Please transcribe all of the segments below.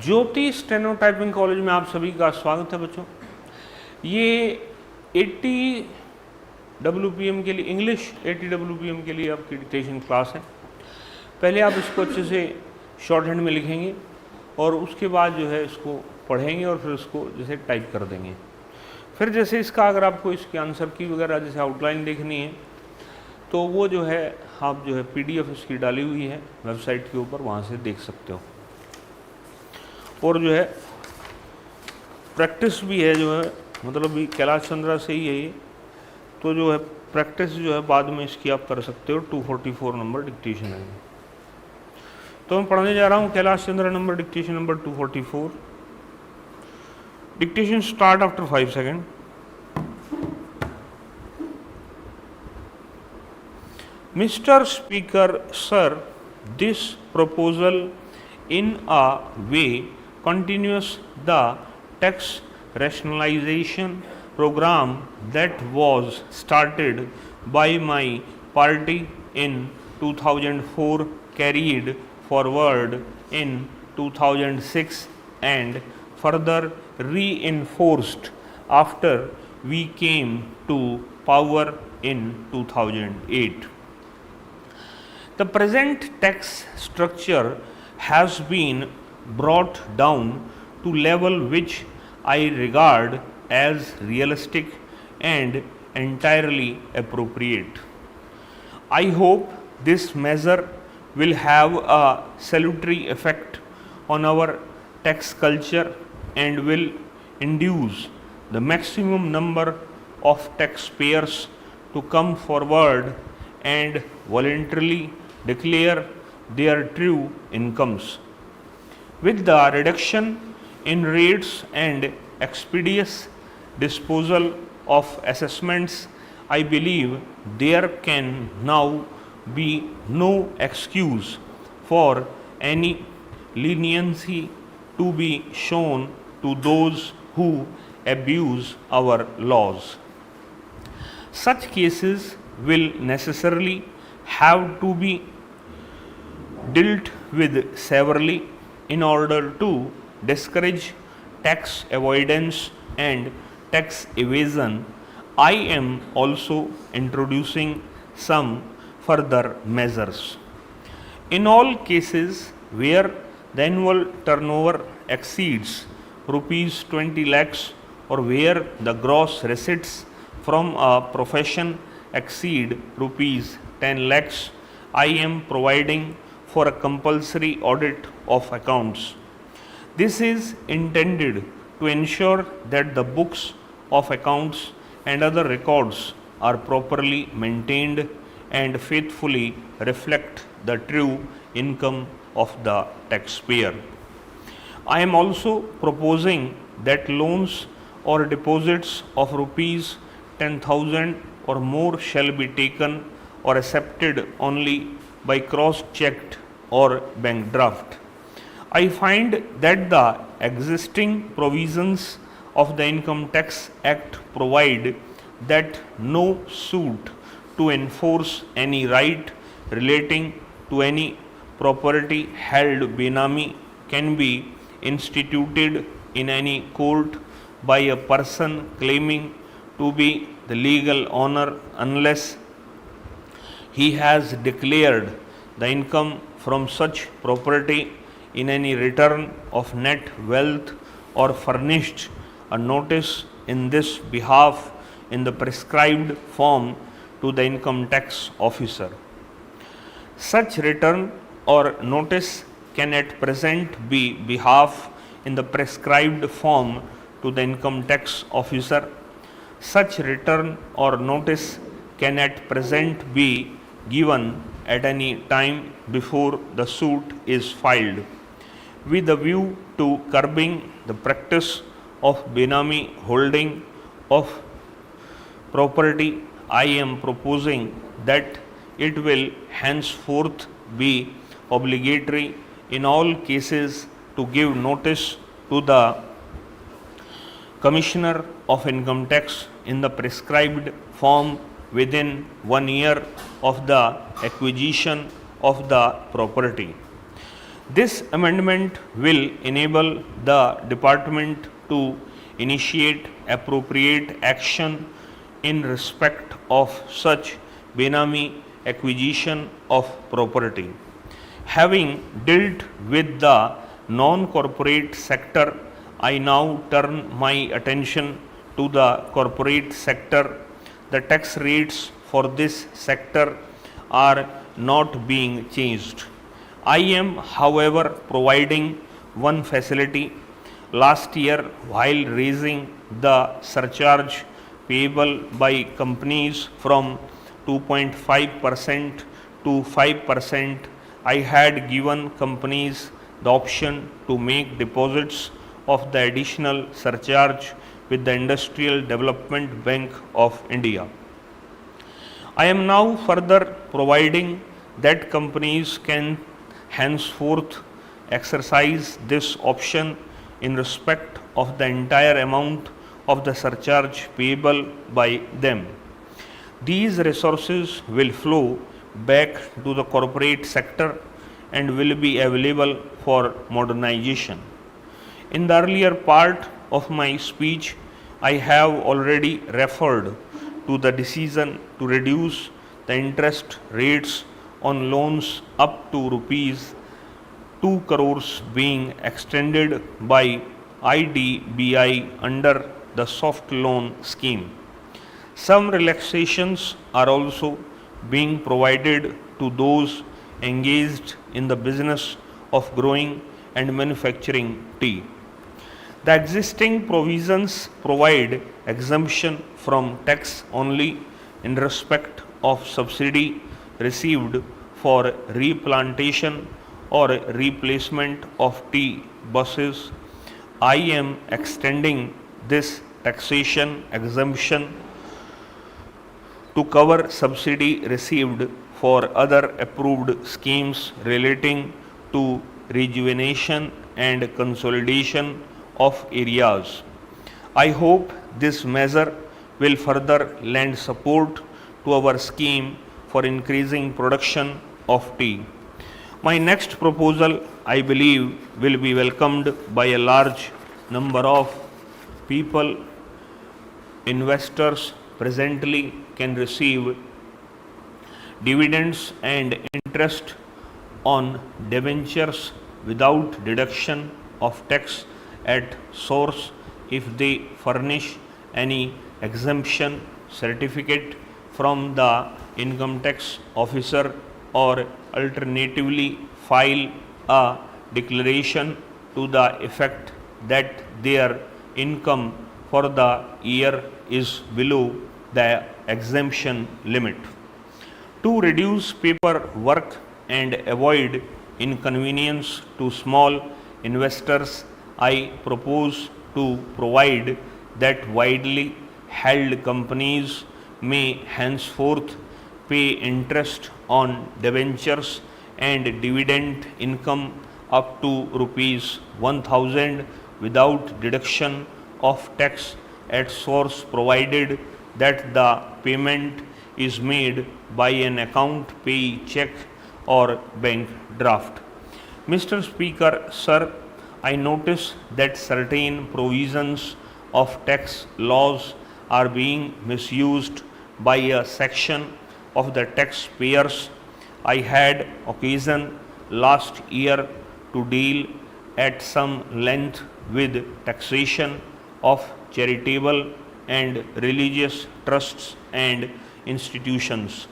ज्योति steno typing college में आप सभी का स्वागत है बच्चों। ये 80 WPM के लिए इंग्लिश 80 WPM के लिए आपकी डिक्टेशन क्लास है। पहले आप इसको अच्छे से शॉर्ट हैंड में लिखेंगे और उसके बाद जो है इसको पढ़ेंगे और फिर उसको जैसे टाइप कर देंगे। फिर जैसे इसका अगर आपको इसके आंसर की वगैरह जैसे आउटलाइन देखनी है तो वो जो है आप जो है PDF इसकी डाली हुई है वेबसाइट के ऊपर, वहाँ से देख सकते हो। और जो है प्रैक्टिस भी है जो है, मतलब भी कैलाश चंद्रा से ही है ये, तो जो है प्रैक्टिस जो है बाद में इसकी आप कर सकते हो। 244 नंबर डिक्टेशन है। तो मैं पढ़ने जा रहा हूँ Kailash Chandra number dictation number 244। Dictation start after 5 second. Mr. Speaker, sir, this proposal in a way continues the tax rationalization program that was started by my party in 2004, carried forward in 2006 and further reinforced after we came to power in 2008. The present tax structure has been brought down to level which I regard as realistic and entirely appropriate. I hope this measure will have a salutary effect on our tax culture and will induce the maximum number of taxpayers to come forward and voluntarily declare their true incomes. With the reduction in rates and expeditious disposal of assessments, I believe there can now be no excuse for any leniency to be shown to those who abuse our laws. Such cases will necessarily have to be dealt with severely in order to discourage tax avoidance and tax evasion. I am also introducing some further measures. In all cases where the annual turnover exceeds rupees 20 lakhs or where the gross receipts from a profession exceed rupees 10 lakhs, I am providing for a compulsory audit of accounts. This is intended to ensure that the books of accounts and other records are properly maintained and faithfully reflect the true income of the taxpayer. I am also proposing that loans or deposits of rupees 10,000 or more shall be taken or accepted only by cross-checked or bank draft. I find that the existing provisions of the Income Tax Act provide that no suit to enforce any right relating to any property held benami can be instituted in any court by a person claiming to be the legal owner unless he has declared the income from such property in any return of net wealth or furnished a notice in this behalf in the prescribed form to the income tax officer. Such return or notice can at present be behalf in the prescribed form to the income tax officer. Such return or notice can at present be given at any time before the suit is filed. With a view to curbing the practice of benami holding of property, I am proposing that it will henceforth be obligatory in all cases to give notice to the Commissioner of Income Tax in the prescribed form within 1 year of the acquisition of the property. This amendment will enable the department to initiate appropriate action in respect of such Benami acquisition of property. Having dealt with the non-corporate sector, I now turn my attention to the corporate sector. The tax rates for this sector are not being changed. I am, however, providing one facility. Last year, while raising the surcharge payable by companies from 2.5% to 5%, I had given companies the option to make deposits of the additional surcharge with the Industrial Development Bank of India. I am now further providing that companies can henceforth exercise this option in respect of the entire amount of the surcharge payable by them. These resources will flow back to the corporate sector and will be available for modernization. In the earlier part of my speech, I have already referred to the decision to reduce the interest rates on loans up to rupees 2 crores being extended by IDBI under the soft loan scheme. Some relaxations are also being provided to those engaged in the business of growing and manufacturing tea. The existing provisions provide exemption from tax only in respect of subsidy received for replantation or replacement of tea buses. I am extending this taxation exemption to cover subsidy received for other approved schemes relating to rejuvenation and consolidation of areas. I hope this measure will further lend support to our scheme for increasing production of tea. My next proposal, I believe, will be welcomed by a large number of people. Investors presently can receive dividends and interest on debentures without deduction of tax at source if they furnish any exemption certificate from the income tax officer or alternatively file a declaration to the effect that their income for the year is below the exemption limit. To reduce paperwork and avoid inconvenience to small investors, I propose to provide that widely held companies may henceforth pay interest on debentures and dividend income up to rupees 1000 without deduction of tax at source, provided that the payment is made by an account pay check or bank draft. Mr. Speaker, sir, I notice that certain provisions of tax laws are being misused by a section of the taxpayers. I had occasion last year to deal at some length with taxation of charitable and religious trusts and institutions.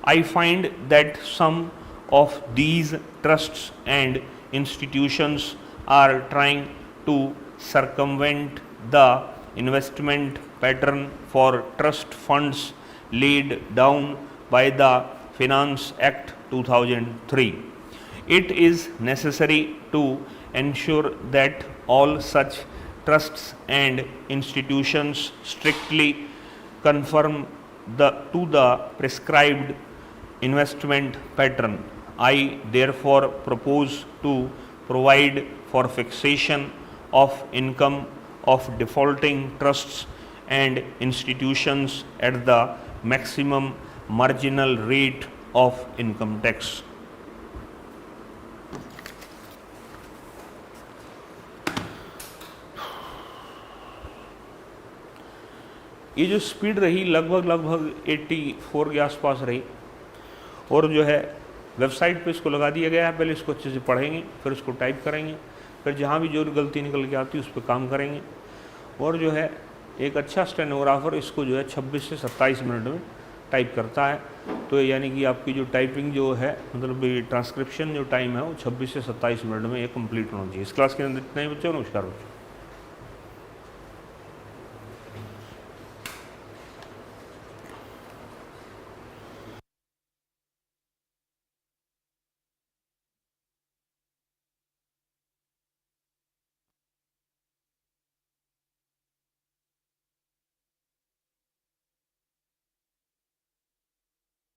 I find that some of these trusts and institutions are trying to circumvent the investment pattern for trust funds laid down by the Finance Act 2003. It is necessary to ensure that all such trusts and institutions strictly conform to the prescribed investment pattern. I therefore propose to provide for fixation of income of defaulting trusts and institutions at the maximum marginal rate of income tax. ये जो speed रही लगभग 84 के आसपास रही। और जो है वेबसाइट पे इसको लगा दिया गया है, पहले इसको अच्छे से पढ़ेंगे, फिर इसको टाइप करेंगे, फिर जहाँ भी जो गलती निकल के आती है उस पर काम करेंगे। और जो है एक अच्छा स्टेनोग्राफर इसको जो है 26 से 27 मिनट में टाइप करता है। तो यानी कि आपकी जो टाइपिंग जो है मतलब ये ट्रांसक्रिप्शन जो टाइम है वो 26 से 27 मिनट में ये कंप्लीट होना चाहिए। इस क्लास के अंदर इतना ही बच्चों, नमस्कार बच्चों।